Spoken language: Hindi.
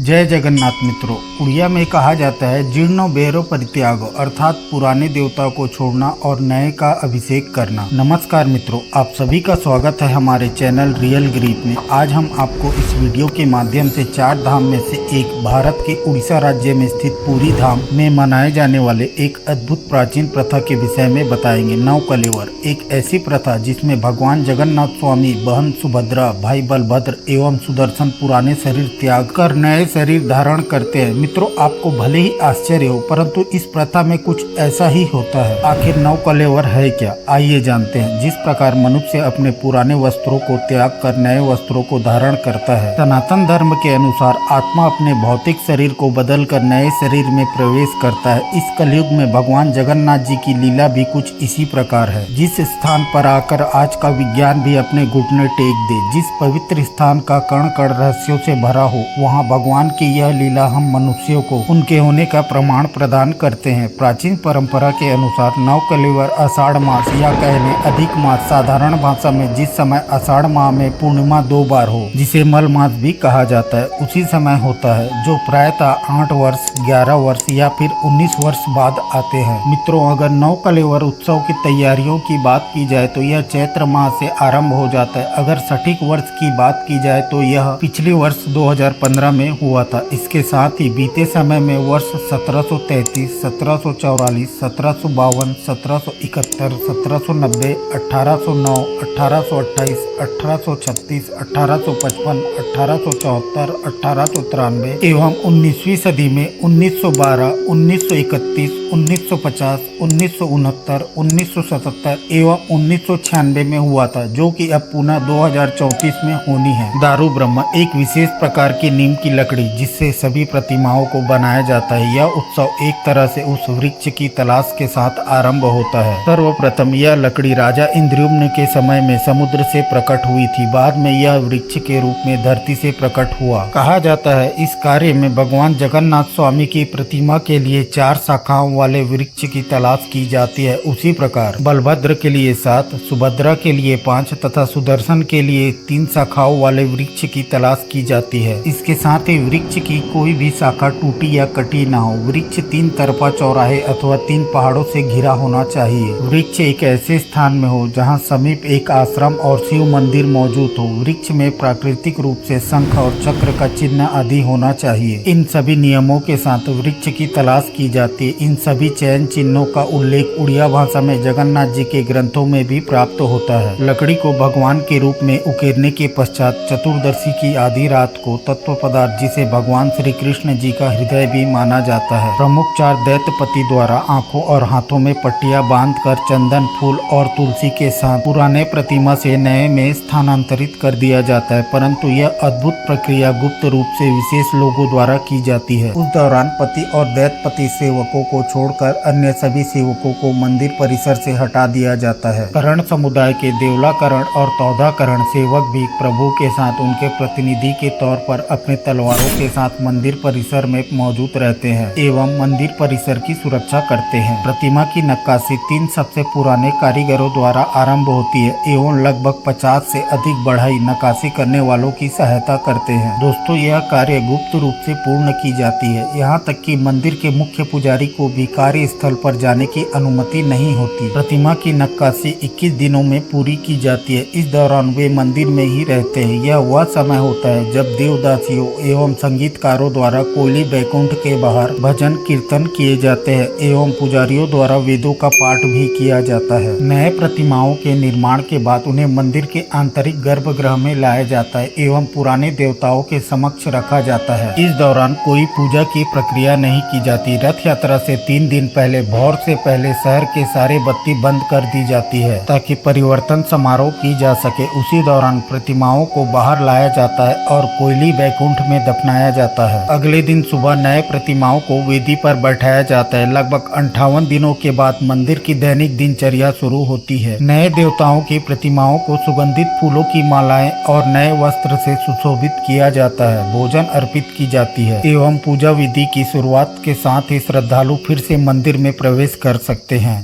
जय जगन्नाथ मित्रों। उड़िया में कहा जाता है जीर्णो बेरो परित्यागो, अर्थात पुराने देवता को छोड़ना और नए का अभिषेक करना। नमस्कार मित्रों, आप सभी का स्वागत है हमारे चैनल रियल ग्रीक में। आज हम आपको इस वीडियो के माध्यम से 4 धाम में से एक भारत के उड़ीसा राज्य में स्थित पुरी धाम में मनाए जाने वाले एक अद्भुत प्राचीन प्रथा के विषय में बताएंगे। नवकलेवर एक ऐसी प्रथा जिसमें भगवान जगन्नाथ स्वामी, बहन सुभद्रा, भाई बलभद्र एवं सुदर्शन पुराने शरीर त्याग कर नए शरीर धारण करते हैं। मित्रों, आपको भले ही आश्चर्य हो, परंतु इस प्रथा में कुछ ऐसा ही होता है। आखिर नवकलेवर है क्या, आइए जानते हैं। जिस प्रकार मनुष्य अपने पुराने वस्त्रों को त्याग कर नए वस्त्रों को धारण करता है, सनातन धर्म के अनुसार आत्मा अपने भौतिक शरीर को बदल कर नए शरीर में प्रवेश करता है। इस कलयुग में भगवान जगन्नाथ जी की लीला भी कुछ इसी प्रकार है। जिस स्थान पर आकर आज का विज्ञान भी अपने घुटने टेक दे, जिस पवित्र स्थान का कण कण रहस्यों से भरा हो, वहाँ भगवान की यह लीला हम मनुष्यों को उनके होने का प्रमाण प्रदान करते हैं। प्राचीन परंपरा के अनुसार नवकलेवर आषाढ़ मास या कहने अधिक मास, साधारण भाषा में जिस समय आषाढ़ माह में पूर्णिमा 2 बार हो, जिसे मल मास भी कहा जाता है, उसी समय होता है, जो प्रायतः 8 वर्ष, 11 वर्ष या फिर 19 वर्ष बाद आते हैं। मित्रों, अगर नवकलेवर उत्सव की तैयारियों की बात की जाए तो यह चैत्र माह से आरंभ हो जाता है। अगर सटीक वर्ष की बात की जाए तो यह पिछले वर्ष 2015 में हुआ था। इसके साथ ही बीते समय में वर्ष 1733, 1744, 1752, 1771, 1790, 1809, 1828, 1836, 1855, 1874, 1893 एवं 19वीं सदी में 1912, 1931, 1950, 1969, 1977 एवं 1996 में हुआ था, जो कि अब पुनः 2034 में होनी है। दारू ब्रह्म एक विशेष प्रकार की नीम की लकड़ी जिससे सभी प्रतिमाओं को बनाया जाता है। यह उत्सव एक तरह से उस वृक्ष की तलाश के साथ आरंभ होता है। सर्वप्रथम यह लकड़ी राजा इंद्रद्युम्न के समय में समुद्र से प्रकट हुई थी। बाद में यह वृक्ष के रूप में धरती से प्रकट हुआ। कहा जाता है इस कार्य में भगवान जगन्नाथ स्वामी की प्रतिमा के लिए 4 शाखाओं वाले वृक्ष की तलाश की जाती है। उसी प्रकार बलभद्र के लिए 7, सुभद्रा के लिए 5 तथा सुदर्शन के लिए 3 शाखाओं वाले वृक्ष की तलाश की जाती है। इसके साथ ही वृक्ष की कोई भी शाखा टूटी या कटी ना हो। वृक्ष 3 तरफा चौराहे अथवा 3 पहाड़ों से घिरा होना चाहिए। वृक्ष एक ऐसे स्थान में हो जहां समीप एक आश्रम और शिव मंदिर मौजूद हो। वृक्ष में प्राकृतिक रूप से शंख और चक्र का चिन्ह आदि होना चाहिए। इन सभी नियमों के साथ वृक्ष की तलाश की जाती है। इन सभी चयन चिन्हों का उल्लेख उड़िया भाषा में जगन्नाथ जी के ग्रंथों में भी प्राप्त होता है। लकड़ी को भगवान के रूप में उकेरने के पश्चात चतुर्दशी की आधी रात को तत्व पदार्थ, जिसे भगवान श्री कृष्ण जी का हृदय भी माना जाता है, प्रमुख 4 दैत्यपति द्वारा आंखों और हाथों में पट्टियां बांधकर चंदन, फूल और तुलसी के साथ पुराने प्रतिमा से नए में स्थानांतरित कर दिया जाता है। परंतु यह अद्भुत प्रक्रिया गुप्त रूप से विशेष लोगों द्वारा की जाती है। उस दौरान पति और दैत्यपति सेवकों को छोड़कर अन्य सभी सेवकों को मंदिर परिसर से हटा दिया जाता है। कर्ण समुदाय के देवलाकरण और तौदाकरण सेवक भी प्रभु के साथ उनके प्रतिनिधि के तौर पर अपने तलवारों के साथ मंदिर परिसर में मौजूद रहते हैं एवं मंदिर परिसर की सुरक्षा करते हैं। प्रतिमा की नक्काशी 3 सबसे पुराने कारीगरों द्वारा आरंभ होती है एवं लगभग 50 से अधिक बढ़ई नक्काशी करने वालों की सहायता करते हैं। दोस्तों, यह कार्य गुप्त रूप से पूर्ण की जाती है। यहाँ तक कि मंदिर के मुख्य पुजारी को भी कार्य स्थल पर जाने की अनुमति नहीं होती। प्रतिमा की नक्काशी 21 दिनों में पूरी की जाती है। इस दौरान वे मंदिर में ही रहते हैं। यह वह समय होता है जब देवदासियों एवं संगीतकारों द्वारा कोयली बैकुंठ के बाहर भजन कीर्तन किए जाते हैं एवं पुजारियों द्वारा वेदों का पाठ भी किया जाता है। नए प्रतिमाओं के निर्माण के बाद उन्हें मंदिर के आंतरिक गर्भगृह में लाया जाता है एवं पुराने देवताओं के समक्ष रखा जाता है। इस दौरान कोई पूजा की प्रक्रिया नहीं की जाती। रथ यात्रा से 3 दिन पहले भोर से पहले शहर के सारे बत्ती बंद कर दी जाती है ताकि परिवर्तन समारोह की जा सके। उसी दौरान प्रतिमाओं को बाहर लाया जाता है और कोयली बैकुंठ में दफनाया जाता है। अगले दिन सुबह नए प्रतिमाओं को वेदी पर बैठाया जाता है। लगभग 58 दिनों के बाद मंदिर की दैनिक दिनचर्या शुरू होती है। नए देवताओं की प्रतिमाओं को सुगंधित फूलों की मालाएं और नए वस्त्र से सुशोभित किया जाता है। भोजन अर्पित की जाती है एवं पूजा विधि की शुरुआत के साथ ही श्रद्धालु फिर से मंदिर में प्रवेश कर सकते हैं।